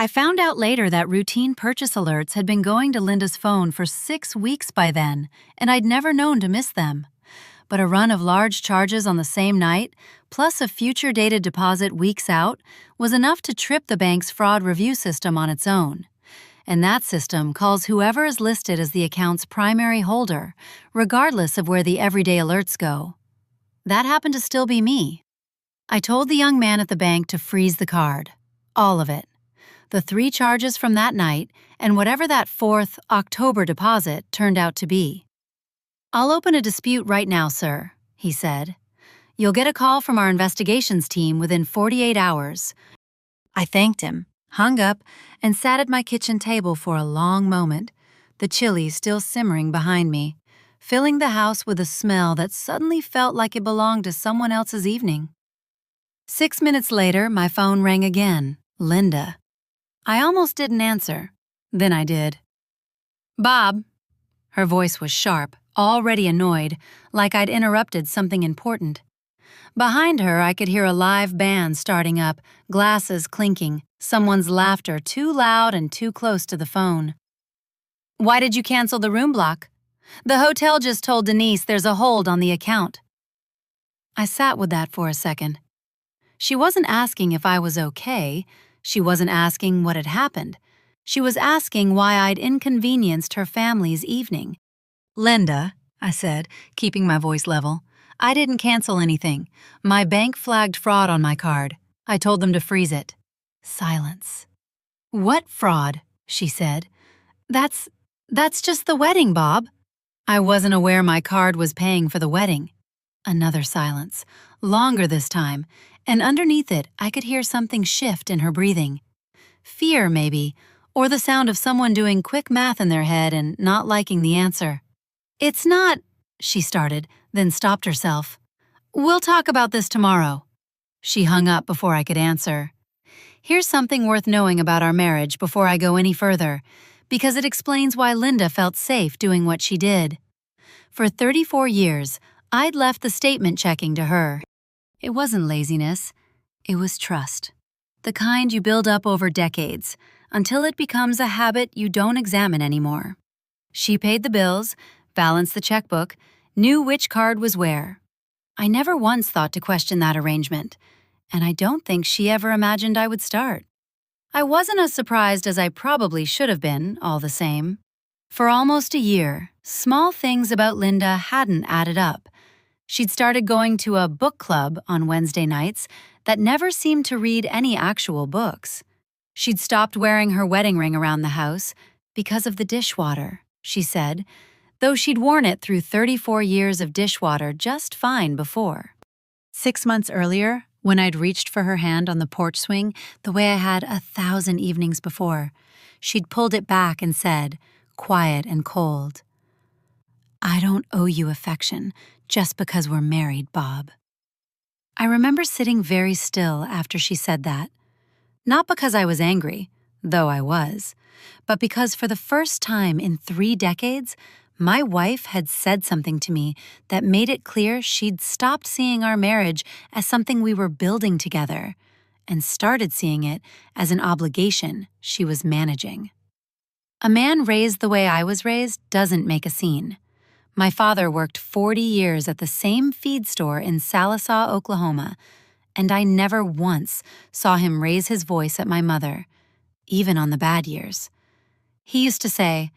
I found out later that routine purchase alerts had been going to Linda's phone for 6 weeks by then, and I'd never known to miss them. But a run of large charges on the same night, plus a future dated deposit weeks out, was enough to trip the bank's fraud review system on its own. And that system calls whoever is listed as the account's primary holder, regardless of where the everyday alerts go. That happened to still be me. I told the young man at the bank to freeze the card. All of it. The 3 charges from that night, and whatever that 4th October deposit turned out to be. "I'll open a dispute right now, sir," he said. "You'll get a call from our investigations team within 48 hours. I thanked him, hung up, and sat at my kitchen table for a long moment, the chili still simmering behind me, filling the house with a smell that suddenly felt like it belonged to someone else's evening. 6 minutes later, my phone rang again. Linda. I almost didn't answer. Then I did. "Bob." Her voice was sharp, already annoyed, like I'd interrupted something important. Behind her, I could hear a live band starting up, glasses clinking, someone's laughter too loud and too close to the phone. "Why did you cancel the room block?" "The hotel just told Denise there's a hold on the account." I sat with that for a second. She wasn't asking if I was okay. She wasn't asking what had happened. She was asking why I'd inconvenienced her family's evening. "Linda," I said, keeping my voice level, "I didn't cancel anything. My bank flagged fraud on my card. I told them to freeze it." Silence. "What fraud?" she said. That's just the wedding, Bob." "I wasn't aware my card was paying for the wedding." Another silence, longer this time, and underneath it I could hear something shift in her breathing. Fear, maybe, or the sound of someone doing quick math in their head and not liking the answer. "It's not," she started, then stopped herself. "We'll talk about this tomorrow." She hung up before I could answer. Here's something worth knowing about our marriage before I go any further, because it explains why Linda felt safe doing what she did. For 34 years, I'd left the statement checking to her. It wasn't laziness, it was trust. The kind you build up over decades, until it becomes a habit you don't examine anymore. She paid the bills, balanced the checkbook, knew which card was where. I never once thought to question that arrangement, and I don't think she ever imagined I would start. I wasn't as surprised as I probably should have been, all the same. For almost a year, small things about Linda hadn't added up. She'd started going to a book club on Wednesday nights that never seemed to read any actual books. She'd stopped wearing her wedding ring around the house because of the dishwater, she said, though she'd worn it through 34 years of dishwater just fine before. 6 months earlier, when I'd reached for her hand on the porch swing the way I had 1,000 evenings before, she'd pulled it back and said, quiet and cold, "I don't owe you affection just because we're married, Bob." I remember sitting very still after she said that. Not because I was angry, though I was, but because for the first time in 3 decades, my wife had said something to me that made it clear she'd stopped seeing our marriage as something we were building together and started seeing it as an obligation she was managing. A man raised the way I was raised doesn't make a scene. My father worked 40 years at the same feed store in Sallisaw, Oklahoma, and I never once saw him raise his voice at my mother, even on the bad years. He used to say,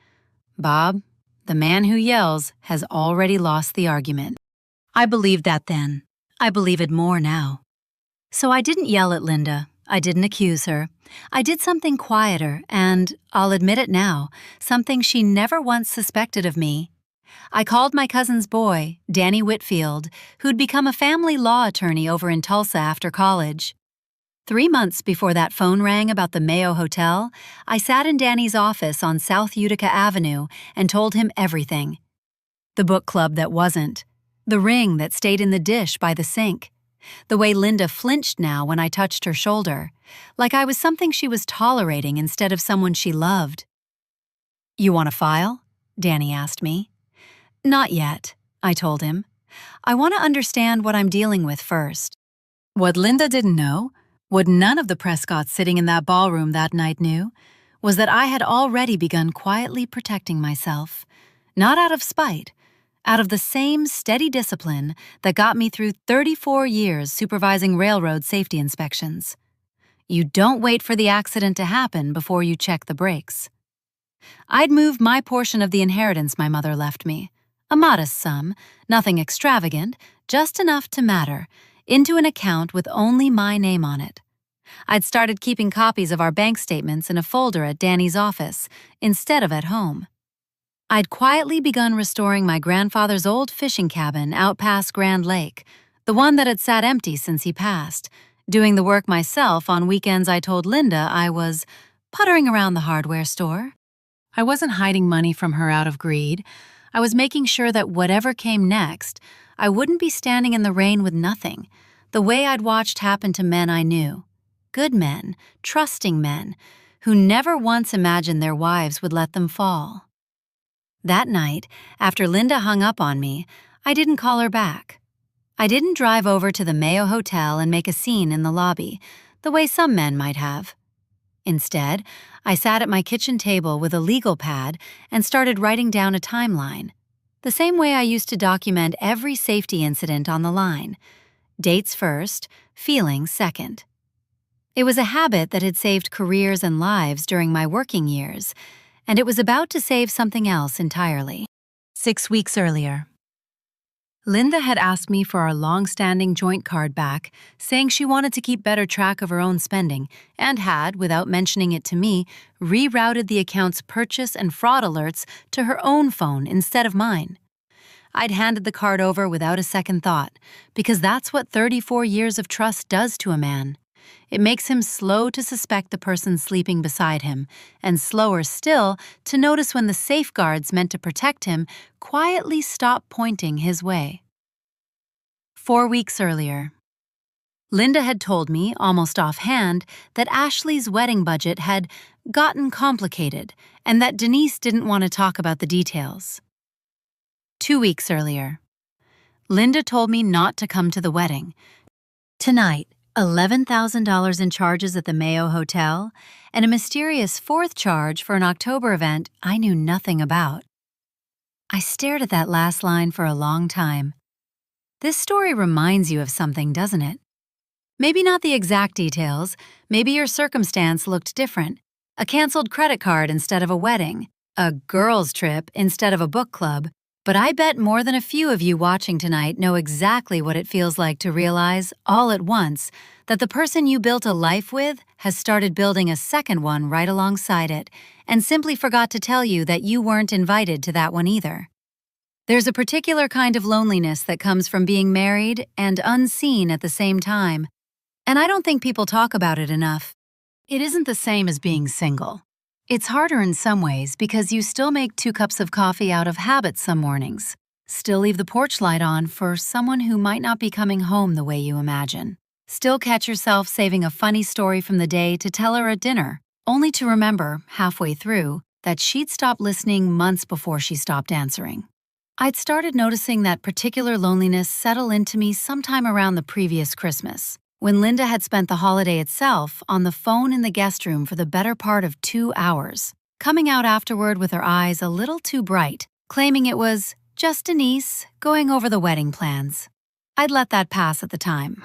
"Bob, the man who yells has already lost the argument." I believed that then. I believe it more now. So I didn't yell at Linda. I didn't accuse her. I did something quieter and, I'll admit it now, something she never once suspected of me. I called my cousin's boy, Danny Whitfield, who'd become a family law attorney over in Tulsa after college. 3 months before that phone rang about the Mayo Hotel, I sat in Danny's office on South Utica Avenue and told him everything. The book club that wasn't. The ring that stayed in the dish by the sink. The way Linda flinched now when I touched her shoulder, like I was something she was tolerating instead of someone she loved. "You want a file?" Danny asked me. "Not yet," I told him. "I want to understand what I'm dealing with first." What Linda didn't know What none of the Prescotts sitting in that ballroom that night knew was that I had already begun quietly protecting myself, not out of spite, out of the same steady discipline that got me through 34 years supervising railroad safety inspections. You don't wait for the accident to happen before you check the brakes. I'd moved my portion of the inheritance my mother left me, a modest sum, nothing extravagant, just enough to matter, into an account with only my name on it. I'd started keeping copies of our bank statements in a folder at Danny's office, instead of at home. I'd quietly begun restoring my grandfather's old fishing cabin out past Grand Lake, the one that had sat empty since he passed, doing the work myself on weekends I told Linda I was puttering around the hardware store. I wasn't hiding money from her out of greed. I was making sure that whatever came next, I wouldn't be standing in the rain with nothing, the way I'd watched happen to men I knew. Good men, trusting men, who never once imagined their wives would let them fall. That night, after Linda hung up on me, I didn't call her back. I didn't drive over to the Mayo Hotel and make a scene in the lobby, the way some men might have. Instead, I sat at my kitchen table with a legal pad and started writing down a timeline, the same way I used to document every safety incident on the line. Dates first, feelings second. It was a habit that had saved careers and lives during my working years, and it was about to save something else entirely. 6 weeks earlier, Linda had asked me for our long-standing joint card back, saying she wanted to keep better track of her own spending and had, without mentioning it to me, rerouted the account's purchase and fraud alerts to her own phone instead of mine. I'd handed the card over without a second thought, because that's what 34 years of trust does to a man. It makes him slow to suspect the person sleeping beside him, and slower still to notice when the safeguards meant to protect him quietly stop pointing his way. 4 weeks earlier, Linda had told me, almost offhand, that Ashley's wedding budget had gotten complicated and that Denise didn't want to talk about the details. 2 weeks earlier, Linda told me not to come to the wedding. Tonight, $11,000 in charges at the Mayo Hotel, and a mysterious fourth charge for an October event I knew nothing about. I stared at that last line for a long time. This story reminds you of something, doesn't it? Maybe not the exact details, maybe your circumstance looked different. A canceled credit card instead of a wedding, a girls' trip instead of a book club, but I bet more than a few of you watching tonight know exactly what it feels like to realize, all at once, that the person you built a life with has started building a second one right alongside it, and simply forgot to tell you that you weren't invited to that one either. There's a particular kind of loneliness that comes from being married and unseen at the same time, and I don't think people talk about it enough. It isn't the same as being single. It's harder in some ways because you still make 2 cups of coffee out of habit some mornings, still leave the porch light on for someone who might not be coming home the way you imagine, still catch yourself saving a funny story from the day to tell her at dinner, only to remember, halfway through, that she'd stopped listening months before she stopped answering. I'd started noticing that particular loneliness settle into me sometime around the previous Christmas, when Linda had spent the holiday itself on the phone in the guest room for the better part of 2 hours, coming out afterward with her eyes a little too bright, claiming it was just Denise going over the wedding plans. I'd let that pass at the time.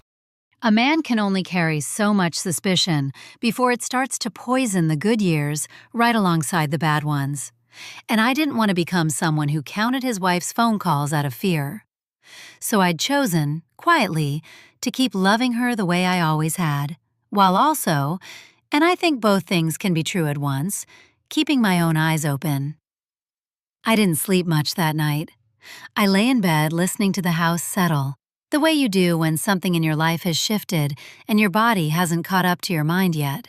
A man can only carry so much suspicion before it starts to poison the good years right alongside the bad ones. And I didn't want to become someone who counted his wife's phone calls out of fear. So I'd chosen, quietly, to keep loving her the way I always had, while also, and I think both things can be true at once, keeping my own eyes open. I didn't sleep much that night. I lay in bed listening to the house settle, the way you do when something in your life has shifted and your body hasn't caught up to your mind yet.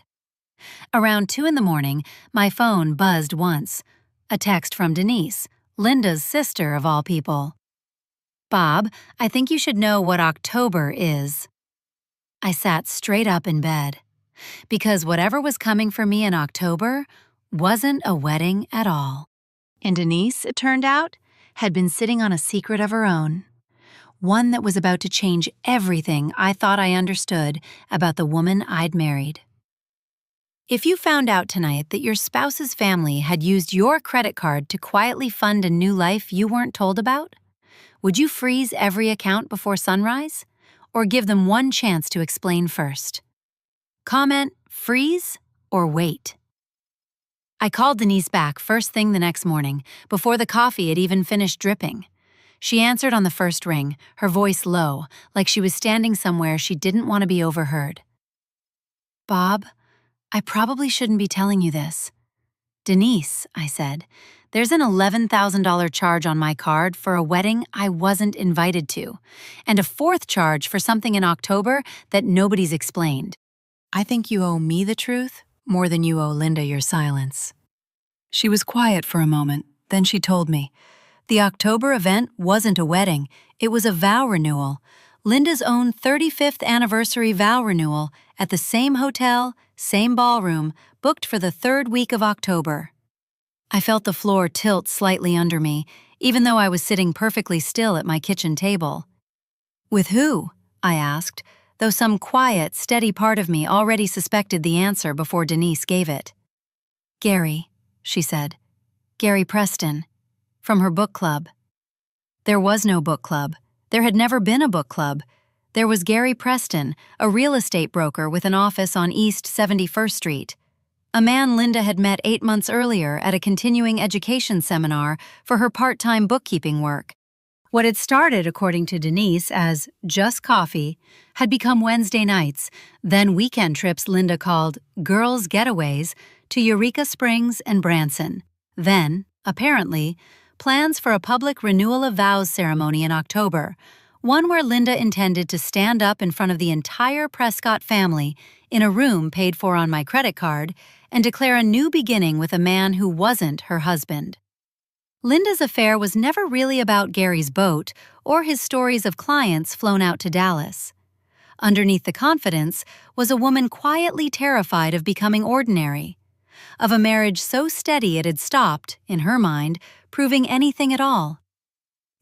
Around 2 in the morning, my phone buzzed once. A text from Denise, Linda's sister of all people. "Bob, I think you should know what October is." I sat straight up in bed, because whatever was coming for me in October wasn't a wedding at all. And Denise, it turned out, had been sitting on a secret of her own. one that was about to change everything I thought I understood about the woman I'd married. If you found out tonight that your spouse's family had used your credit card to quietly fund a new life you weren't told about, would you freeze every account before sunrise? Or give them one chance to explain first? Comment, freeze, or wait. I called Denise back first thing the next morning, before the coffee had even finished dripping. She answered on the first ring, her voice low, like she was standing somewhere she didn't want to be overheard. "Bob, I probably shouldn't be telling you this." "Denise," I said, "there's an $11,000 charge on my card for a wedding I wasn't invited to, and a fourth charge for something in October that nobody's explained. I think you owe me the truth more than you owe Linda your silence." She was quiet for a moment, then she told me. The October event wasn't a wedding, it was a vow renewal. Linda's own 35th anniversary vow renewal at the same hotel, same ballroom, booked for the third week of October. I felt the floor tilt slightly under me, even though I was sitting perfectly still at my kitchen table. "With who?" I asked, though some quiet, steady part of me already suspected the answer before Denise gave it. "Gary," she said. "Gary Preston. From her book club." There was no book club. There had never been a book club. There was Gary Preston, a real estate broker with an office on East 71st Street. A man Linda had met 8 months earlier at a continuing education seminar for her part-time bookkeeping work. What had started, according to Denise, as just coffee, had become Wednesday nights, then weekend trips Linda called girls' getaways to Eureka Springs and Branson. Then, apparently, plans for a public renewal of vows ceremony in October, one where Linda intended to stand up in front of the entire Prescott family in a room paid for on my credit card and declare a new beginning with a man who wasn't her husband. Linda's affair was never really about Gary's boat or his stories of clients flown out to Dallas. Underneath the confidence was a woman quietly terrified of becoming ordinary, of a marriage so steady it had stopped, in her mind, proving anything at all.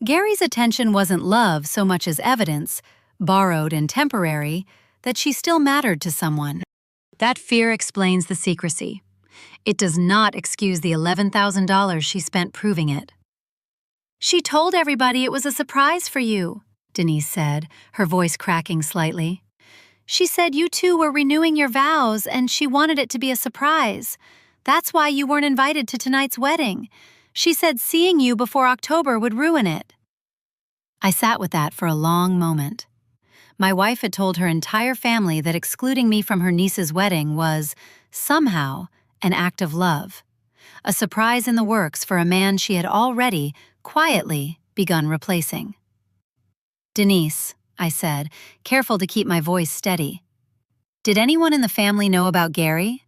Gary's attention wasn't love so much as evidence, borrowed and temporary, that she still mattered to someone. That fear explains the secrecy. It does not excuse the $11,000 she spent proving it. "She told everybody it was a surprise for you," Denise said, her voice cracking slightly. "She said you two were renewing your vows and she wanted it to be a surprise. That's why you weren't invited to tonight's wedding. She said seeing you before October would ruin it." I sat with that for a long moment. My wife had told her entire family that excluding me from her niece's wedding was, somehow, an act of love, a surprise in the works for a man she had already, quietly, begun replacing. "Denise," I said, careful to keep my voice steady. "Did anyone in the family know about Gary?"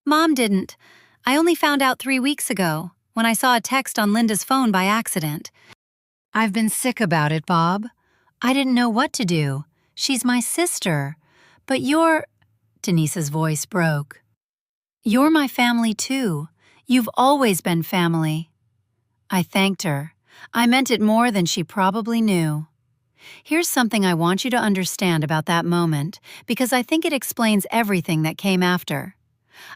"Mom didn't. I only found out 3 weeks ago, when I saw a text on Linda's phone by accident. I've been sick about it, Bob. I didn't know what to do. She's my sister. But you're—" Denise's voice broke. "You're my family, too. You've always been family." I thanked her. I meant it more than she probably knew. Here's something I want you to understand about that moment, because I think it explains everything that came after.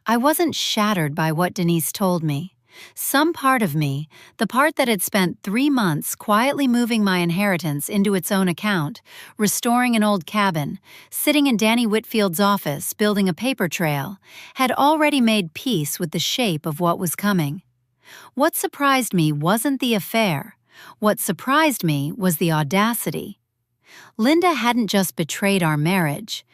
I wasn't shattered by what Denise told me. Some part of me, the part that had spent 3 months quietly moving my inheritance into its own account, restoring an old cabin, sitting in Danny Whitfield's office building a paper trail, had already made peace with the shape of what was coming. What surprised me wasn't the affair. What surprised me was the audacity. Linda hadn't just betrayed our marriage.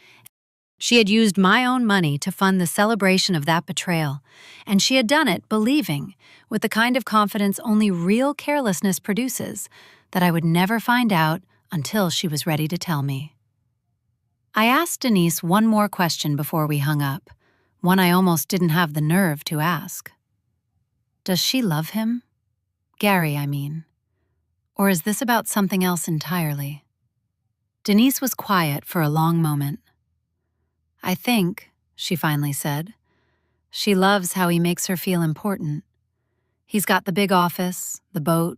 She had used my own money to fund the celebration of that betrayal, and she had done it believing, with the kind of confidence only real carelessness produces, that I would never find out until she was ready to tell me. I asked Denise one more question before we hung up, one I almost didn't have the nerve to ask. Does she love him? Gary, I mean. Or is this about something else entirely? Denise was quiet for a long moment. "I think," she finally said, "she loves how he makes her feel important. He's got the big office, the boat,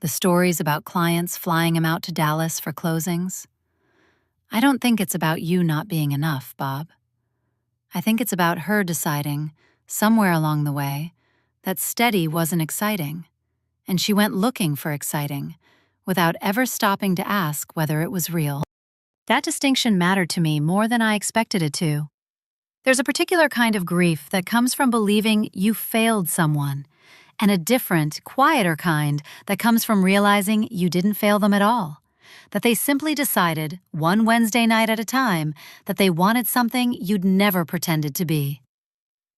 The stories about clients flying him out to Dallas for closings. I don't think it's about you not being enough, Bob. I think it's about her deciding, somewhere along the way, that steady wasn't exciting, and she went looking for exciting, without ever stopping to ask whether it was real. That distinction mattered to me more than I expected it to. There's a particular kind of grief that comes from believing you failed someone, and a different, quieter kind that comes from realizing you didn't fail them at all, that they simply decided, one Wednesday night at a time, that they wanted something you'd never pretended to be.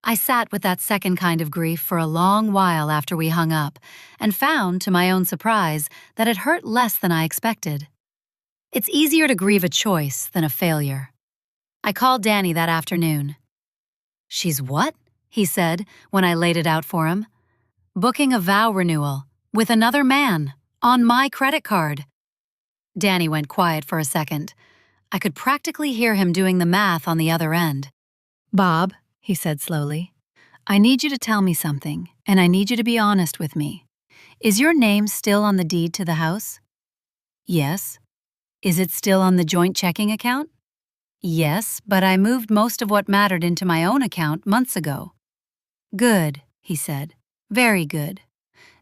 I sat with that second kind of grief for a long while after we hung up, and found, to my own surprise, that it hurt less than I expected. It's easier to grieve a choice than a failure. I called Danny that afternoon. "She's what?" he said when I laid it out for him. "Booking a vow renewal, with another man, on my credit card." Danny went quiet for a second. I could practically hear him doing the math on the other end. "Bob," he said slowly, "I need you to tell me something, and I need you to be honest with me. Is your name still on the deed to the house?" "Yes." "Is it still on the joint checking account?" "Yes, but I moved most of what mattered into my own account months ago." "Good," he said. "Very good.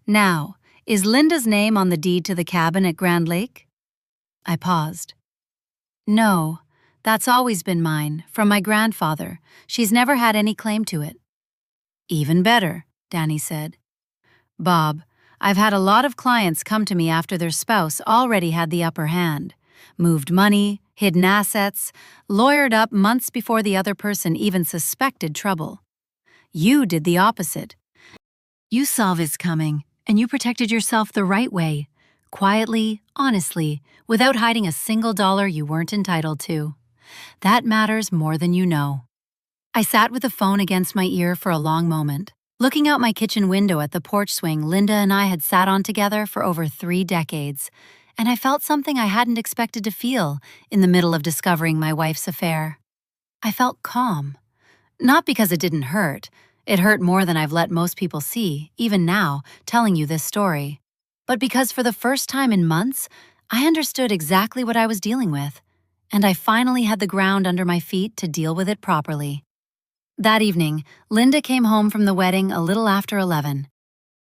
Now, is Linda's name on the deed to the cabin at Grand Lake?" I paused. "No, that's always been mine, from my grandfather. She's never had any claim to it." "Even better," Danny said. "Bob, I've had a lot of clients come to me after their spouse already had the upper hand, moved money, hidden assets, lawyered up months before the other person even suspected trouble. You did the opposite. You saw this coming, and you protected yourself the right way, quietly, honestly, without hiding a single dollar you weren't entitled to. That matters more than you know." I sat with the phone against my ear for a long moment, looking out my kitchen window at the porch swing Linda and I had sat on together for over 3 decades, and I felt something I hadn't expected to feel in the middle of discovering my wife's affair. I felt calm. Not because it didn't hurt. It hurt more than I've let most people see, even now, telling you this story. But because for the first time in months, I understood exactly what I was dealing with, and I finally had the ground under my feet to deal with it properly. That evening, Linda came home from the wedding a little after 11.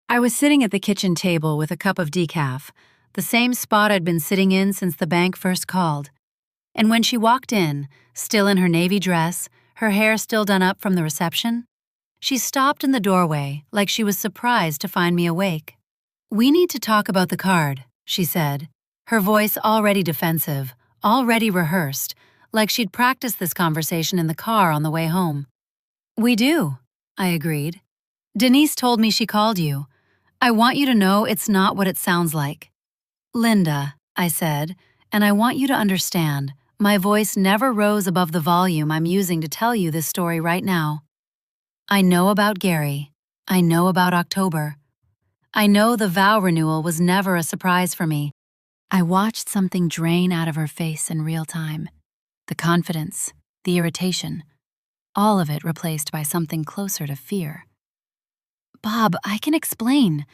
I was sitting at the kitchen table with a cup of decaf, the same spot I'd been sitting in since the bank first called. And when she walked in, still in her navy dress, her hair still done up from the reception, she stopped in the doorway like she was surprised to find me awake. "We need to talk about the card," she said, her voice already defensive, already rehearsed, like she'd practiced this conversation in the car on the way home. "We do," I agreed. "Denise told me she called you. I want you to know it's not what it sounds like." "Linda," I said, "and I want you to understand, my voice never rose above the volume I'm using to tell you this story right now. I know about Gary. I know about October. I know the vow renewal was never a surprise for me." I watched something drain out of her face in real time. The confidence, the irritation, all of it replaced by something closer to fear. "Bob, I can explain."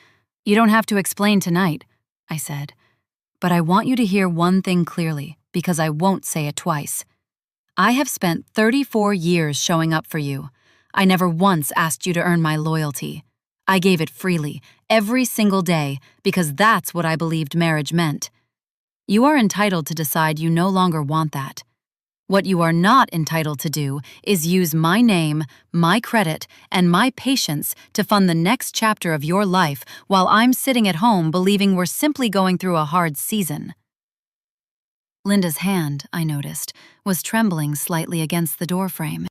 "You don't have to explain tonight," I said. "But I want you to hear one thing clearly, because I won't say it twice. I have spent 34 years showing up for you. I never once asked you to earn my loyalty. I gave it freely, every single day, because that's what I believed marriage meant. You are entitled to decide you no longer want that. What you are not entitled to do is use my name, my credit, and my patience to fund the next chapter of your life while I'm sitting at home believing we're simply going through a hard season." Linda's hand, I noticed, was trembling slightly against the doorframe.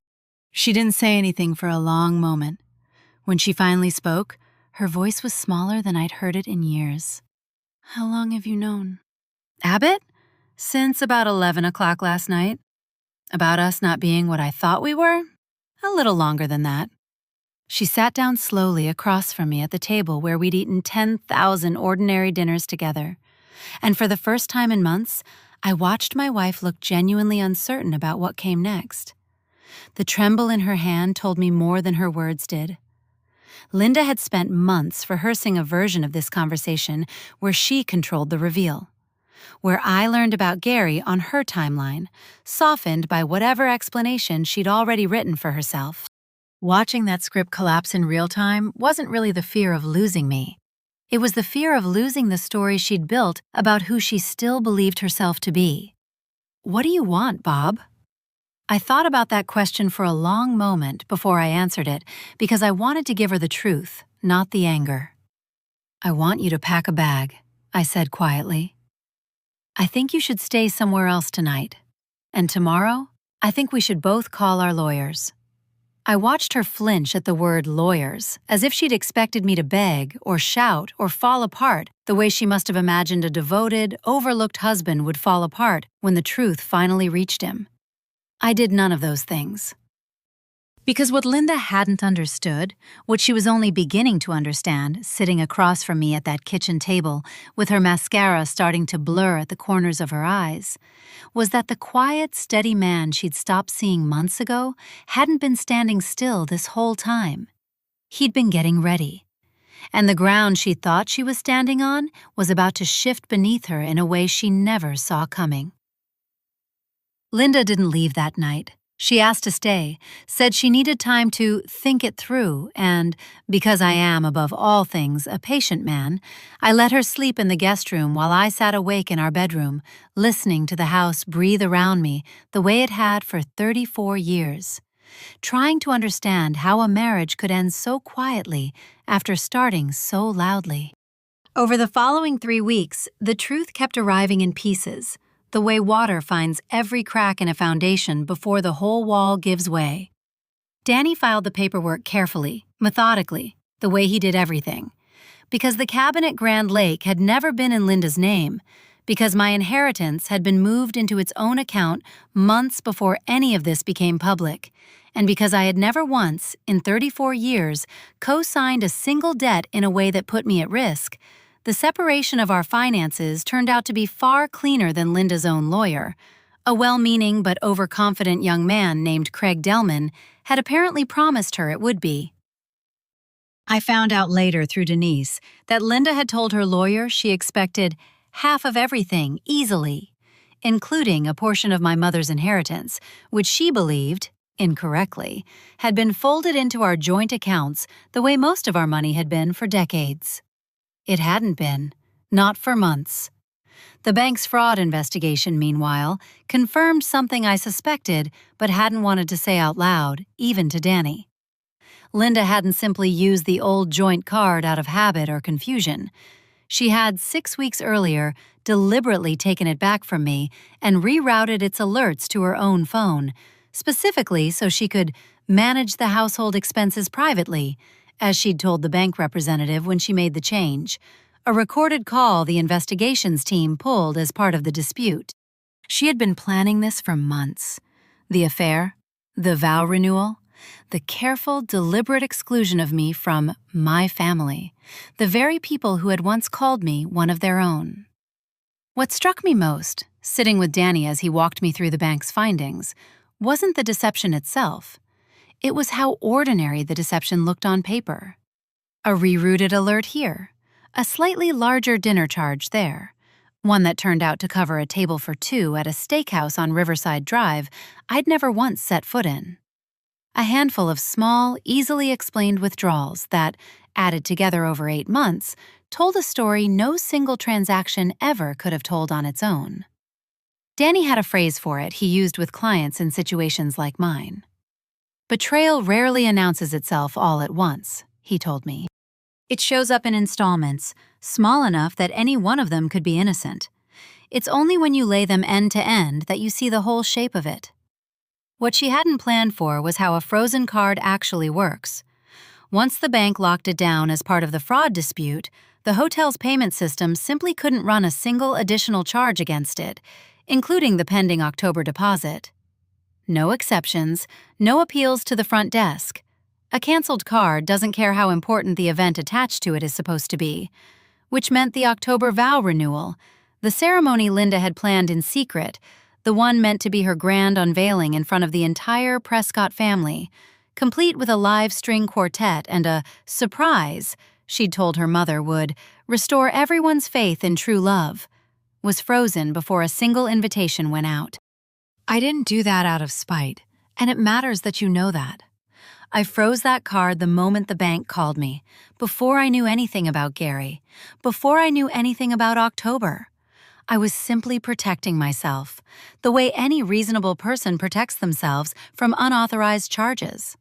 She didn't say anything for a long moment. When she finally spoke, her voice was smaller than I'd heard it in years. "How long have you known?" "Abbott? Since about 11 o'clock last night. About us not being what I thought we were? A little longer than that." She sat down slowly across from me at the table where we'd eaten 10,000 ordinary dinners together. And for the first time in months, I watched my wife look genuinely uncertain about what came next. The tremble in her hand told me more than her words did. Linda had spent months rehearsing a version of this conversation where she controlled the reveal, where I learned about Gary on her timeline, softened by whatever explanation she'd already written for herself. Watching that script collapse in real time wasn't really the fear of losing me. It was the fear of losing the story she'd built about who she still believed herself to be. "What do you want, Bob?" I thought about that question for a long moment before I answered it because I wanted to give her the truth, not the anger. "I want you to pack a bag," I said quietly. "I think you should stay somewhere else tonight. And tomorrow, I think we should both call our lawyers." I watched her flinch at the word lawyers, as if she'd expected me to beg or shout or fall apart the way she must have imagined a devoted, overlooked husband would fall apart when the truth finally reached him. I did none of those things. Because what Linda hadn't understood, what she was only beginning to understand, sitting across from me at that kitchen table with her mascara starting to blur at the corners of her eyes, was that the quiet, steady man she'd stopped seeing months ago hadn't been standing still this whole time. He'd been getting ready. And the ground she thought she was standing on was about to shift beneath her in a way she never saw coming. Linda didn't leave that night. She asked to stay, said she needed time to think it through, and, because I am, above all things, a patient man, I let her sleep in the guest room while I sat awake in our bedroom, listening to the house breathe around me the way it had for 34 years, trying to understand how a marriage could end so quietly after starting so loudly. Over the following 3 weeks, the truth kept arriving in pieces, the way water finds every crack in a foundation before the whole wall gives way. Danny filed the paperwork carefully, methodically, the way he did everything. Because the cabin at Grand Lake had never been in Linda's name, because my inheritance had been moved into its own account months before any of this became public, and because I had never once, in 34 years, co-signed a single debt in a way that put me at risk, the separation of our finances turned out to be far cleaner than Linda's own lawyer. A well-meaning but overconfident young man named Craig Delman had apparently promised her it would be. I found out later through Denise that Linda had told her lawyer she expected half of everything easily, including a portion of my mother's inheritance, which she believed, incorrectly, had been folded into our joint accounts the way most of our money had been for decades. It hadn't been, not for months. The bank's fraud investigation, meanwhile, confirmed something I suspected but hadn't wanted to say out loud, even to Danny. Linda hadn't simply used the old joint card out of habit or confusion. She had, 6 weeks earlier, deliberately taken it back from me and rerouted its alerts to her own phone, specifically so she could manage the household expenses privately, as she'd told the bank representative when she made the change, a recorded call the investigations team pulled as part of the dispute. She had been planning this for months. The affair, the vow renewal, the careful, deliberate exclusion of me from my family, the very people who had once called me one of their own. What struck me most, sitting with Danny as he walked me through the bank's findings, wasn't the deception itself. It was how ordinary the deception looked on paper. A rerouted alert here, a slightly larger dinner charge there, one that turned out to cover a table for 2 at a steakhouse on Riverside Drive I'd never once set foot in. A handful of small, easily explained withdrawals that, added together over 8 months, told a story no single transaction ever could have told on its own. Danny had a phrase for it he used with clients in situations like mine. Betrayal rarely announces itself all at once, he told me. It shows up in installments, small enough that any one of them could be innocent. It's only when you lay them end to end that you see the whole shape of it. What she hadn't planned for was how a frozen card actually works. Once the bank locked it down as part of the fraud dispute, the hotel's payment system simply couldn't run a single additional charge against it, including the pending October deposit. No exceptions, no appeals to the front desk. A canceled card doesn't care how important the event attached to it is supposed to be, which meant the October vow renewal, the ceremony Linda had planned in secret, the one meant to be her grand unveiling in front of the entire Prescott family, complete with a live string quartet and a surprise she'd told her mother would restore everyone's faith in true love, was frozen before a single invitation went out. I didn't do that out of spite, and it matters that you know that. I froze that card the moment the bank called me, before I knew anything about Gary, before I knew anything about October. I was simply protecting myself, the way any reasonable person protects themselves from unauthorized charges.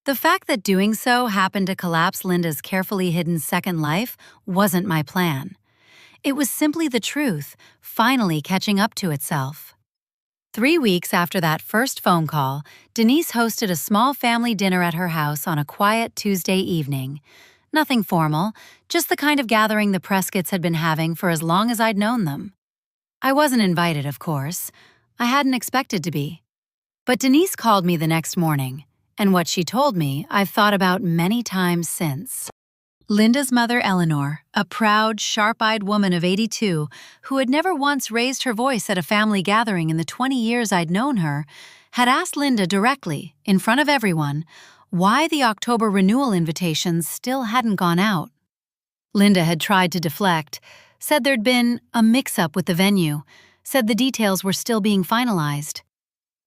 The fact that doing so happened to collapse Linda's carefully hidden second life wasn't my plan. It was simply the truth, finally catching up to itself. 3 weeks after that first phone call, Denise hosted a small family dinner at her house on a quiet Tuesday evening. Nothing formal, just the kind of gathering the Prescotts had been having for as long as I'd known them. I wasn't invited, of course. I hadn't expected to be. But Denise called me the next morning, and what she told me I've thought about many times since. Linda's mother, Eleanor, a proud, sharp-eyed woman of 82 who had never once raised her voice at a family gathering in the 20 years I'd known her, had asked Linda directly, in front of everyone, why the October renewal invitations still hadn't gone out. Linda had tried to deflect, said there'd been a mix-up with the venue, said the details were still being finalized.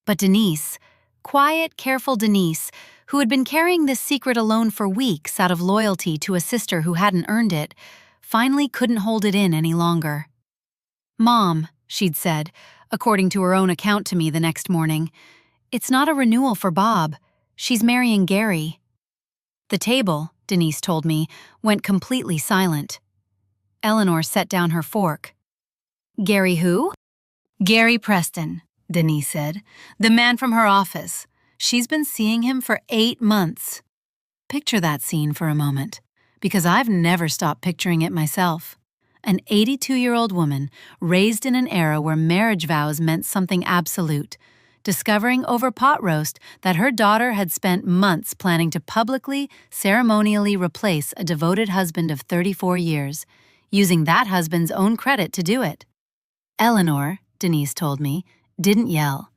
But Denise, quiet, careful Denise, who had been carrying this secret alone for weeks out of loyalty to a sister who hadn't earned it, finally couldn't hold it in any longer. "Mom," she'd said, according to her own account to me the next morning, "it's not a renewal for Bob. She's marrying Gary." The table, Denise told me, went completely silent. Eleanor set down her fork. "Gary who?" "Gary Preston," Denise said. "The man from her office. She's been seeing him for 8 months. Picture that scene for a moment, because I've never stopped picturing it myself. An 82-year-old woman raised in an era where marriage vows meant something absolute, discovering over pot roast that her daughter had spent months planning to publicly, ceremonially replace a devoted husband of 34 years, using that husband's own credit to do it. Eleanor, Denise told me, didn't yell.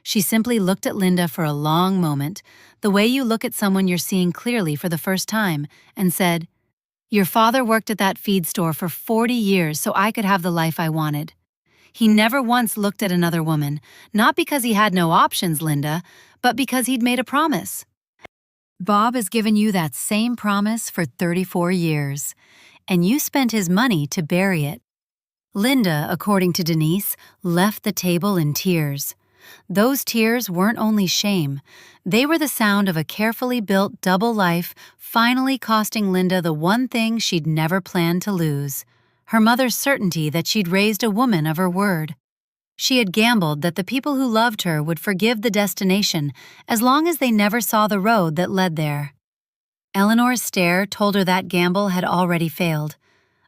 She simply looked at Linda for a long moment, the way you look at someone you're seeing clearly for the first time, and said, "Your father worked at that feed store for 40 years so I could have the life I wanted. He never once looked at another woman, not because he had no options, Linda, but because he'd made a promise. Bob has given you that same promise for 34 years, and you spent his money to bury it." Linda, according to Denise, left the table in tears. Those tears weren't only shame. They were the sound of a carefully built double life finally costing Linda the one thing she'd never planned to lose, her mother's certainty that she'd raised a woman of her word. She had gambled that the people who loved her would forgive the destination as long as they never saw the road that led there. Eleanor's stare told her that gamble had already failed.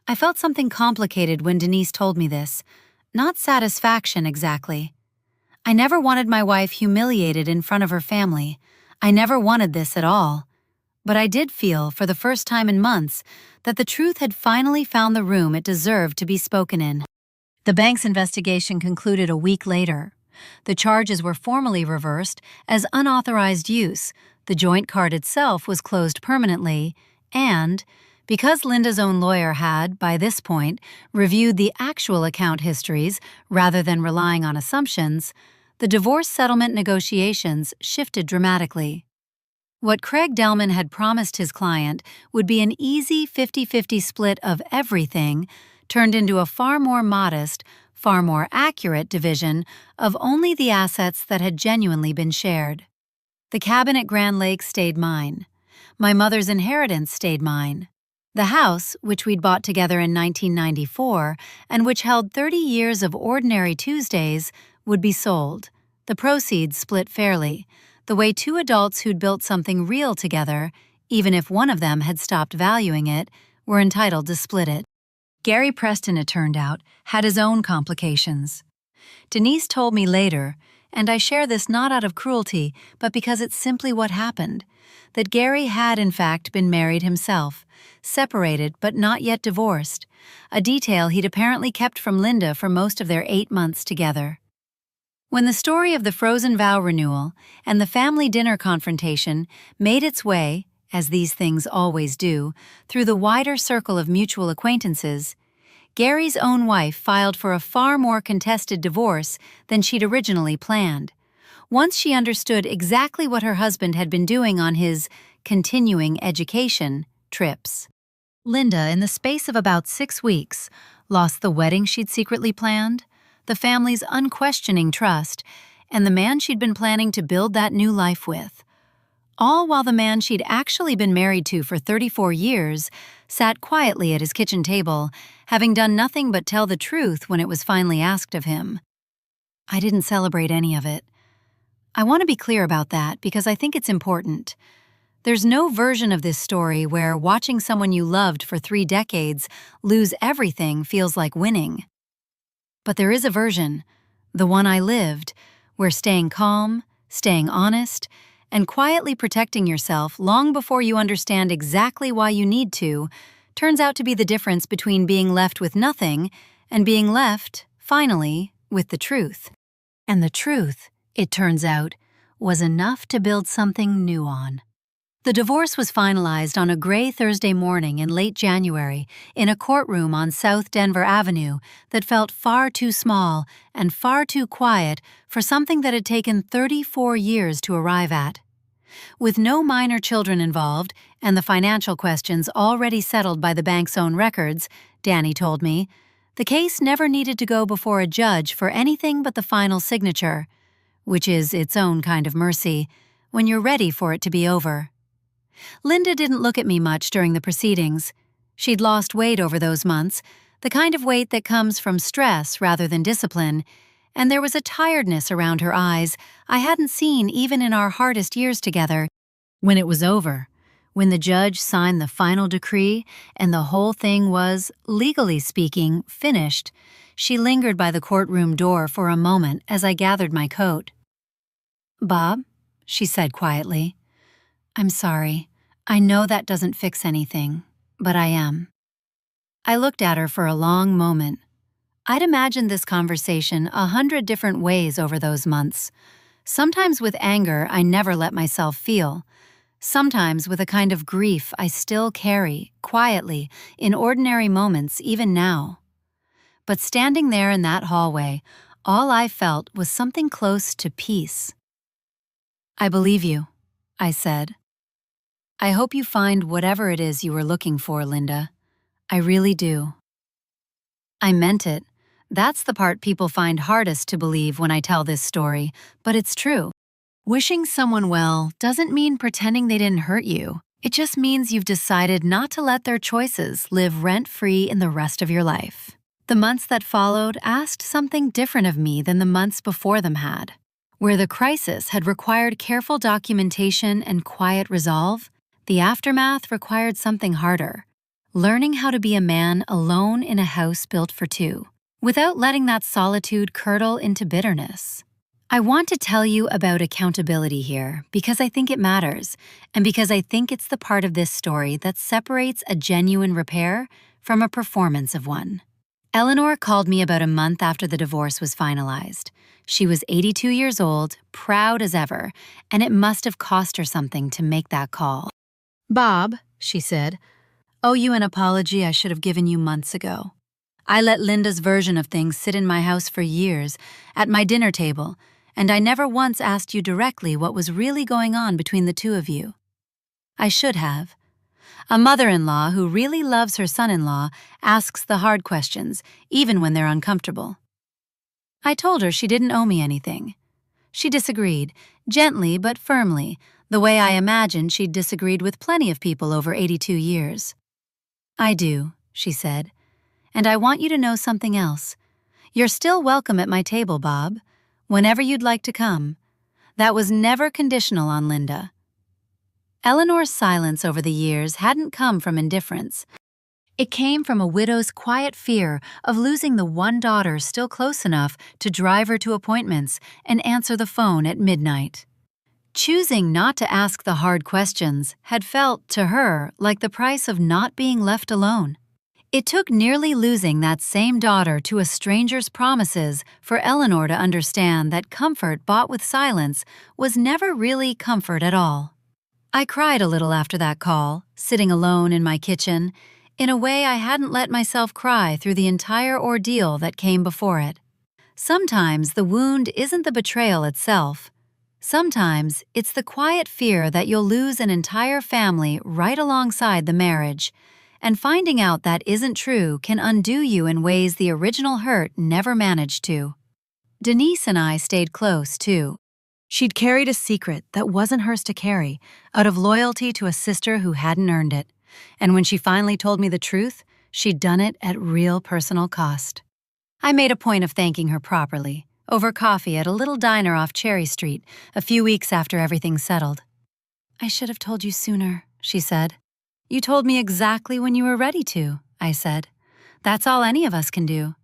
I felt something complicated when Denise told me this. Not satisfaction, exactly. I never wanted my wife humiliated in front of her family. I never wanted this at all. But I did feel, for the first time in months, that the truth had finally found the room it deserved to be spoken in. The bank's investigation concluded a week later. The charges were formally reversed as unauthorized use, the joint card itself was closed permanently, and, because Linda's own lawyer had, by this point, reviewed the actual account histories rather than relying on assumptions, the divorce settlement negotiations shifted dramatically. What Craig Delman had promised his client would be an easy 50-50 split of everything turned into a far more modest, far more accurate division of only the assets that had genuinely been shared. The cabin at Grand Lake stayed mine. My mother's inheritance stayed mine. The house, which we'd bought together in 1994 and which held 30 years of ordinary Tuesdays, would be sold. The proceeds split fairly, the way two adults who'd built something real together, even if one of them had stopped valuing it, were entitled to split it. Gary Preston, it turned out, had his own complications. Denise told me later, and I share this not out of cruelty, but because it's simply what happened, that Gary had in fact been married himself, separated but not yet divorced, a detail he'd apparently kept from Linda for most of their 8 months together. When the story of the frozen vow renewal and the family dinner confrontation made its way, as these things always do, through the wider circle of mutual acquaintances, Gary's own wife filed for a far more contested divorce than she'd originally planned, once she understood exactly what her husband had been doing on his continuing education trips. Linda, in the space of about 6 weeks, lost the wedding she'd secretly planned, the family's unquestioning trust, and the man she'd been planning to build that new life with. All while the man she'd actually been married to for 34 years sat quietly at his kitchen table, having done nothing but tell the truth when it was finally asked of him. I didn't celebrate any of it. I want to be clear about that because I think it's important. There's no version of this story where watching someone you loved for 3 decades lose everything feels like winning. But there is a version, the one I lived, where staying calm, staying honest, and quietly protecting yourself long before you understand exactly why you need to, turns out to be the difference between being left with nothing and being left, finally, with the truth. And the truth, it turns out, was enough to build something new on. The divorce was finalized on a gray Thursday morning in late January in a courtroom on South Denver Avenue that felt far too small and far too quiet for something that had taken 34 years to arrive at. With no minor children involved and the financial questions already settled by the bank's own records, Danny told me, the case never needed to go before a judge for anything but the final signature, which is its own kind of mercy, when you're ready for it to be over. Linda didn't look at me much during the proceedings. She'd lost weight over those months, the kind of weight that comes from stress rather than discipline, and there was a tiredness around her eyes I hadn't seen even in our hardest years together. When it was over, when the judge signed the final decree and the whole thing was, legally speaking, finished, she lingered by the courtroom door for a moment as I gathered my coat. "Bob," she said quietly, "I'm sorry. I know that doesn't fix anything, but I am." I looked at her for a long moment. I'd imagined this conversation 100 different ways over those months, sometimes with anger I never let myself feel, sometimes with a kind of grief I still carry, quietly, in ordinary moments even now. But standing there in that hallway, all I felt was something close to peace. "I believe you," I said. "I hope you find whatever it is you were looking for, Linda. I really do." I meant it. That's the part people find hardest to believe when I tell this story, but it's true. Wishing someone well doesn't mean pretending they didn't hurt you. It just means you've decided not to let their choices live rent-free in the rest of your life. The months that followed asked something different of me than the months before them had. Where the crisis had required careful documentation and quiet resolve, the aftermath required something harder. Learning how to be a man alone in a house built for two, without letting that solitude curdle into bitterness. I want to tell you about accountability here because I think it matters, and because I think it's the part of this story that separates a genuine repair from a performance of one. Eleanor called me about a month after the divorce was finalized. She was 82 years old, proud as ever, and it must have cost her something to make that call. "Bob," she said, "owe you an apology I should have given you months ago. I let Linda's version of things sit in my house for years, at my dinner table, and I never once asked you directly what was really going on between the two of you. I should have. A mother-in-law who really loves her son-in-law asks the hard questions, even when they're uncomfortable." I told her she didn't owe me anything. She disagreed, gently but firmly, the way I imagined she'd disagreed with plenty of people over 82 years. "I do," she said, "and I want you to know something else. You're still welcome at my table, Bob, whenever you'd like to come. That was never conditional on Linda." Eleanor's silence over the years hadn't come from indifference. It came from a widow's quiet fear of losing the one daughter still close enough to drive her to appointments and answer the phone at midnight. Choosing not to ask the hard questions had felt, to her, like the price of not being left alone. It took nearly losing that same daughter to a stranger's promises for Eleanor to understand that comfort bought with silence was never really comfort at all. I cried a little after that call, sitting alone in my kitchen, in a way I hadn't let myself cry through the entire ordeal that came before it. Sometimes the wound isn't the betrayal itself. Sometimes it's the quiet fear that you'll lose an entire family right alongside the marriage, and finding out that isn't true can undo you in ways the original hurt never managed to. Denise and I stayed close, too. She'd carried a secret that wasn't hers to carry, out of loyalty to a sister who hadn't earned it. And when she finally told me the truth, she'd done it at real personal cost. I made a point of thanking her properly, over coffee at a little diner off Cherry Street, a few weeks after everything settled. "I should have told you sooner," she said. "You told me exactly when you were ready to," I said. "That's all any of us can do."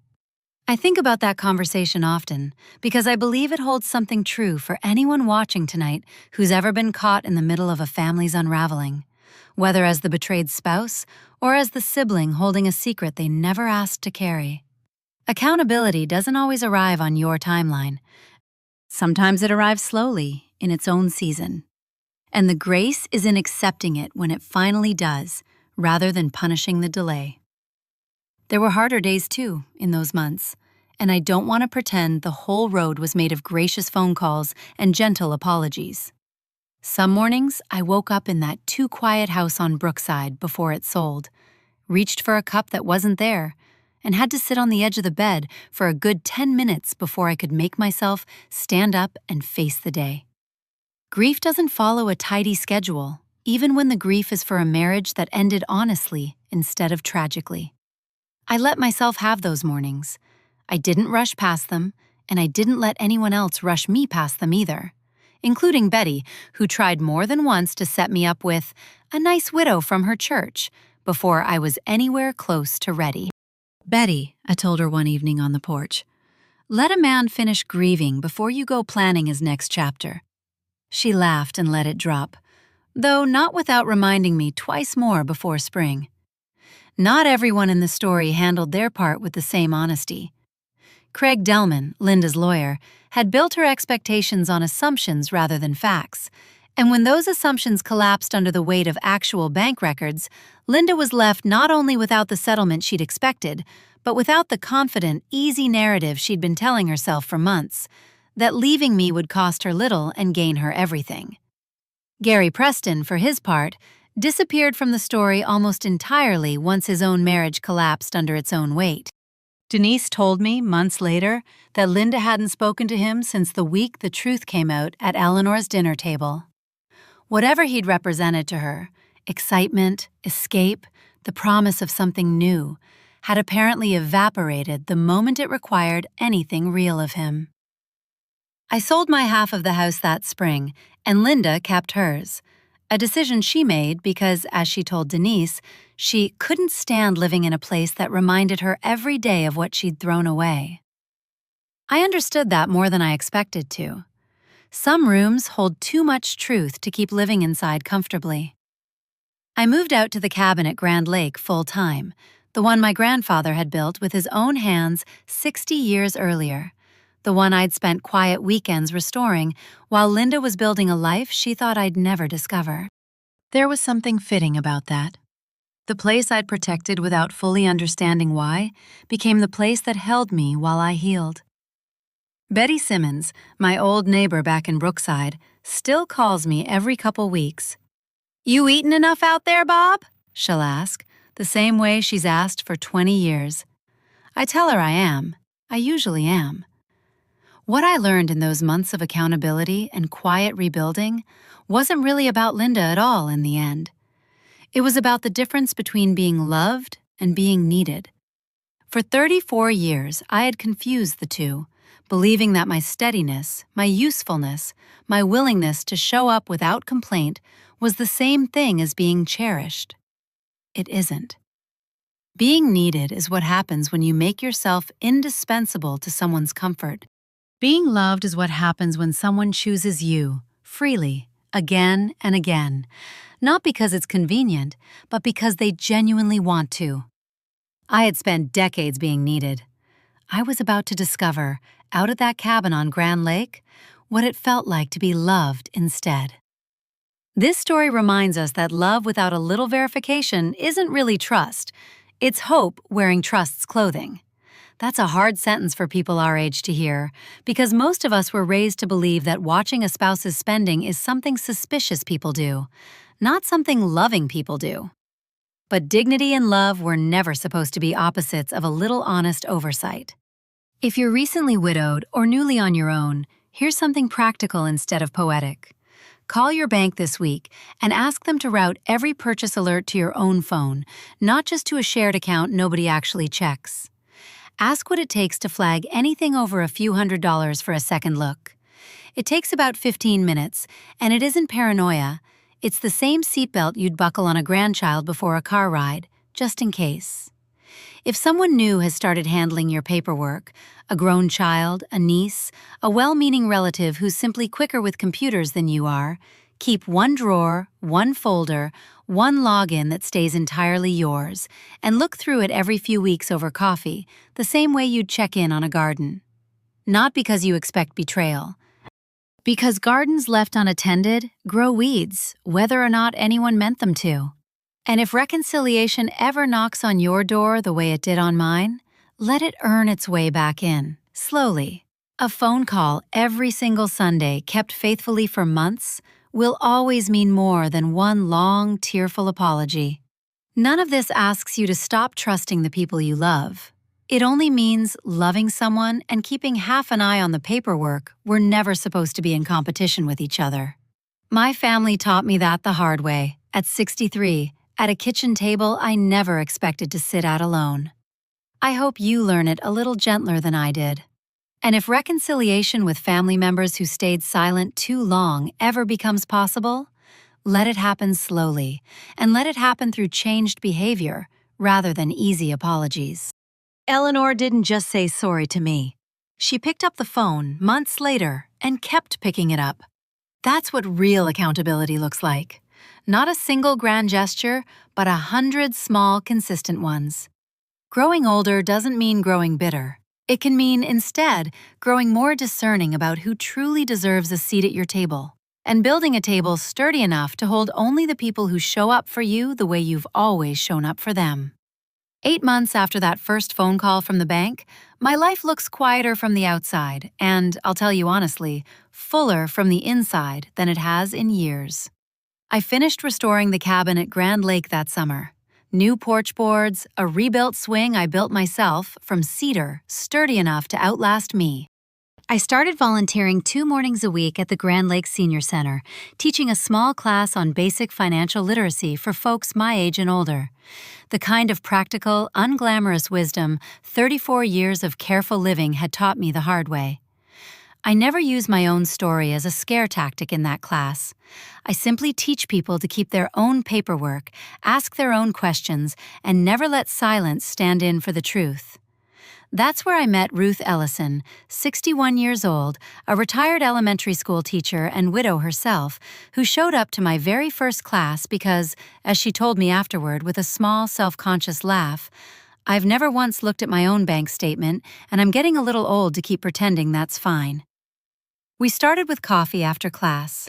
I think about that conversation often because I believe it holds something true for anyone watching tonight who's ever been caught in the middle of a family's unraveling, whether as the betrayed spouse or as the sibling holding a secret they never asked to carry. Accountability doesn't always arrive on your timeline. Sometimes it arrives slowly, in its own season. And the grace is in accepting it when it finally does, rather than punishing the delay. There were harder days too, in those months, and I don't want to pretend the whole road was made of gracious phone calls and gentle apologies. Some mornings, I woke up in that too-quiet house on Brookside before it sold, reached for a cup that wasn't there, and had to sit on the edge of the bed for a good 10 minutes before I could make myself stand up and face the day. Grief doesn't follow a tidy schedule, even when the grief is for a marriage that ended honestly instead of tragically. I let myself have those mornings. I didn't rush past them, and I didn't let anyone else rush me past them either, including Betty, who tried more than once to set me up with a nice widow from her church before I was anywhere close to ready. "Betty," I told her one evening on the porch, "let a man finish grieving before you go planning his next chapter." She laughed and let it drop, though not without reminding me twice more before spring. Not everyone in the story handled their part with the same honesty. Craig Delman, Linda's lawyer, had built her expectations on assumptions rather than facts, and when those assumptions collapsed under the weight of actual bank records, Linda was left not only without the settlement she'd expected, but without the confident, easy narrative she'd been telling herself for months, that leaving me would cost her little and gain her everything. Gary Preston, for his part, disappeared from the story almost entirely once his own marriage collapsed under its own weight. Denise told me, months later, that Linda hadn't spoken to him since the week the truth came out at Eleanor's dinner table. Whatever he'd represented to her, excitement, escape, the promise of something new, had apparently evaporated the moment it required anything real of him. I sold my half of the house that spring, and Linda kept hers, a decision she made because, as she told Denise, she couldn't stand living in a place that reminded her every day of what she'd thrown away. I understood that more than I expected to. Some rooms hold too much truth to keep living inside comfortably. I moved out to the cabin at Grand Lake full-time, the one my grandfather had built with his own hands 60 years earlier, the one I'd spent quiet weekends restoring while Linda was building a life she thought I'd never discover. There was something fitting about that. The place I'd protected without fully understanding why became the place that held me while I healed. Betty Simmons, my old neighbor back in Brookside, still calls me every couple weeks. "You eatin' enough out there, Bob?" she'll ask, the same way she's asked for 20 years. I tell her I am. I usually am. What I learned in those months of accountability and quiet rebuilding wasn't really about Linda at all in the end. It was about the difference between being loved and being needed. For 34 years, I had confused the two, believing that my steadiness, my usefulness, my willingness to show up without complaint was the same thing as being cherished. It isn't. Being needed is what happens when you make yourself indispensable to someone's comfort. Being loved is what happens when someone chooses you, freely, again and again, not because it's convenient, but because they genuinely want to. I had spent decades being needed. I was about to discover, out at that cabin on Grand Lake, what it felt like to be loved instead. This story reminds us that love without a little verification isn't really trust. It's hope wearing trust's clothing. That's a hard sentence for people our age to hear, because most of us were raised to believe that watching a spouse's spending is something suspicious people do, not something loving people do. But dignity and love were never supposed to be opposites of a little honest oversight. If you're recently widowed or newly on your own, here's something practical instead of poetic. Call your bank this week and ask them to route every purchase alert to your own phone, not just to a shared account nobody actually checks. Ask what it takes to flag anything over a few $100s for a second look. It takes about 15 minutes, and it isn't paranoia. It's the same seatbelt you'd buckle on a grandchild before a car ride, just in case. If someone new has started handling your paperwork, a grown child, a niece, a well-meaning relative who's simply quicker with computers than you are, keep one drawer, one folder, one login that stays entirely yours, and look through it every few weeks over coffee, the same way you'd check in on a garden. Not because you expect betrayal. Because gardens left unattended grow weeds, whether or not anyone meant them to. And if reconciliation ever knocks on your door the way it did on mine, let it earn its way back in, slowly. A phone call every single Sunday kept faithfully for months will always mean more than one long, tearful apology. None of this asks you to stop trusting the people you love. It only means loving someone and keeping half an eye on the paperwork were never supposed to be in competition with each other. My family taught me that the hard way, at 63, at a kitchen table I never expected to sit at alone. I hope you learn it a little gentler than I did. And if reconciliation with family members who stayed silent too long ever becomes possible, let it happen slowly, and let it happen through changed behavior rather than easy apologies. Eleanor didn't just say sorry to me. She picked up the phone months later and kept picking it up. That's what real accountability looks like. Not a single grand gesture, but 100 small, consistent ones. Growing older doesn't mean growing bitter. It can mean, instead, growing more discerning about who truly deserves a seat at your table, and building a table sturdy enough to hold only the people who show up for you the way you've always shown up for them. 8 months after that first phone call from the bank, my life looks quieter from the outside and, I'll tell you honestly, fuller from the inside than it has in years. I finished restoring the cabin at Grand Lake that summer. New porch boards, a rebuilt swing I built myself from cedar, sturdy enough to outlast me. I started volunteering 2 mornings a week at the Grand Lake Senior Center, teaching a small class on basic financial literacy for folks my age and older. The kind of practical, unglamorous wisdom 34 years of careful living had taught me the hard way. I never use my own story as a scare tactic in that class. I simply teach people to keep their own paperwork, ask their own questions, and never let silence stand in for the truth. That's where I met Ruth Ellison, 61 years old, a retired elementary school teacher and widow herself, who showed up to my very first class because, as she told me afterward with a small, self-conscious laugh, "I've never once looked at my own bank statement, and I'm getting a little old to keep pretending that's fine." We started with coffee after class,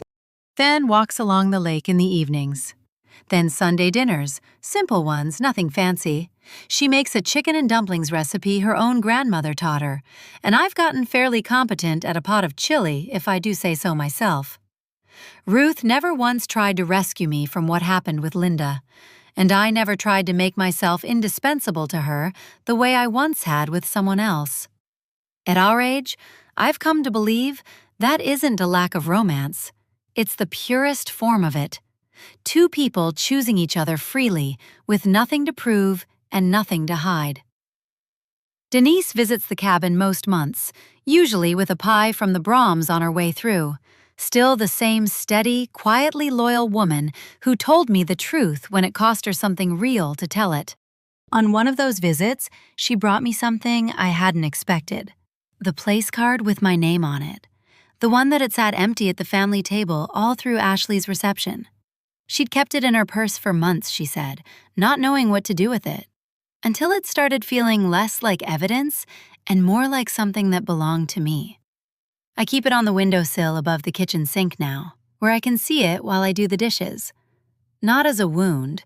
then walks along the lake in the evenings. Then Sunday dinners, simple ones, nothing fancy. She makes a chicken and dumplings recipe her own grandmother taught her, and I've gotten fairly competent at a pot of chili, if I do say so myself. Ruth never once tried to rescue me from what happened with Linda, and I never tried to make myself indispensable to her the way I once had with someone else. At our age, I've come to believe that isn't a lack of romance. It's the purest form of it. 2 people choosing each other freely, with nothing to prove and nothing to hide. Denise visits the cabin most months, usually with a pie from the Brahms on her way through. Still the same steady, quietly loyal woman who told me the truth when it cost her something real to tell it. On one of those visits, she brought me something I hadn't expected. The place card with my name on it. The one that had sat empty at the family table all through Ashley's reception. She'd kept it in her purse for months, she said, not knowing what to do with it. until it started feeling less like evidence and more like something that belonged to me. I keep it on the windowsill above the kitchen sink now, where I can see it while I do the dishes. Not as a wound,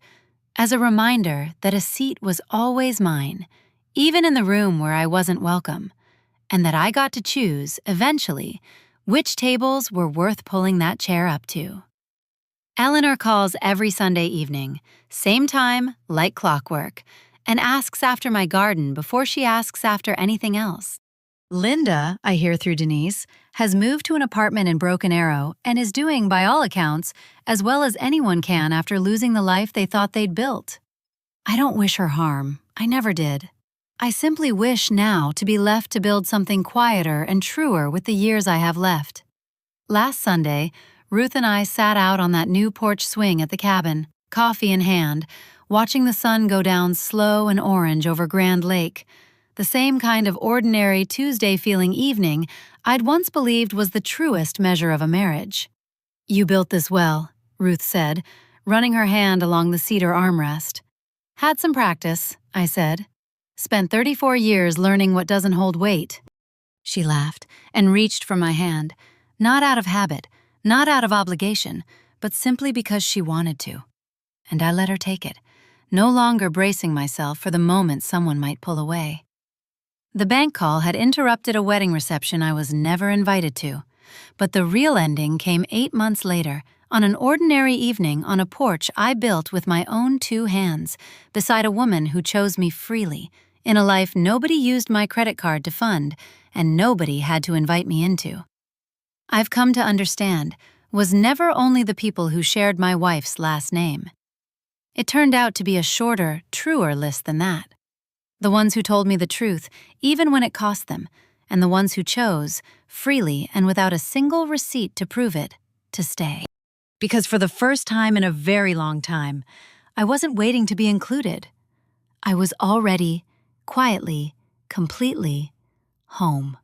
as a reminder that a seat was always mine, even in the room where I wasn't welcome, and that I got to choose, eventually, which tables were worth pulling that chair up to. Eleanor calls every Sunday evening, same time, like clockwork, and asks after my garden before she asks after anything else. Linda, I hear through Denise, has moved to an apartment in Broken Arrow and is doing, by all accounts, as well as anyone can after losing the life they thought they'd built. I don't wish her harm. I never did. I simply wish now to be left to build something quieter and truer with the years I have left. Last Sunday, Ruth and I sat out on that new porch swing at the cabin, coffee in hand, watching the sun go down slow and orange over Grand Lake, the same kind of ordinary Tuesday-feeling evening I'd once believed was the truest measure of a marriage. "You built this well," Ruth said, running her hand along the cedar armrest. "Had some practice," I said. "Spent 34 years learning what doesn't hold weight." She laughed and reached for my hand, not out of habit, not out of obligation, but simply because she wanted to. And I let her take it, no longer bracing myself for the moment someone might pull away. The bank call had interrupted a wedding reception I was never invited to, but the real ending came 8 months later, on an ordinary evening on a porch I built with my own 2 hands, beside a woman who chose me freely, in a life nobody used my credit card to fund and nobody had to invite me into. I've come to understand was never only the people who shared my wife's last name. It turned out to be a shorter, truer list than that. The ones who told me the truth, even when it cost them, and the ones who chose, freely and without a single receipt to prove it, to stay. Because for the first time in a very long time, I wasn't waiting to be included. I was already, quietly, completely, home.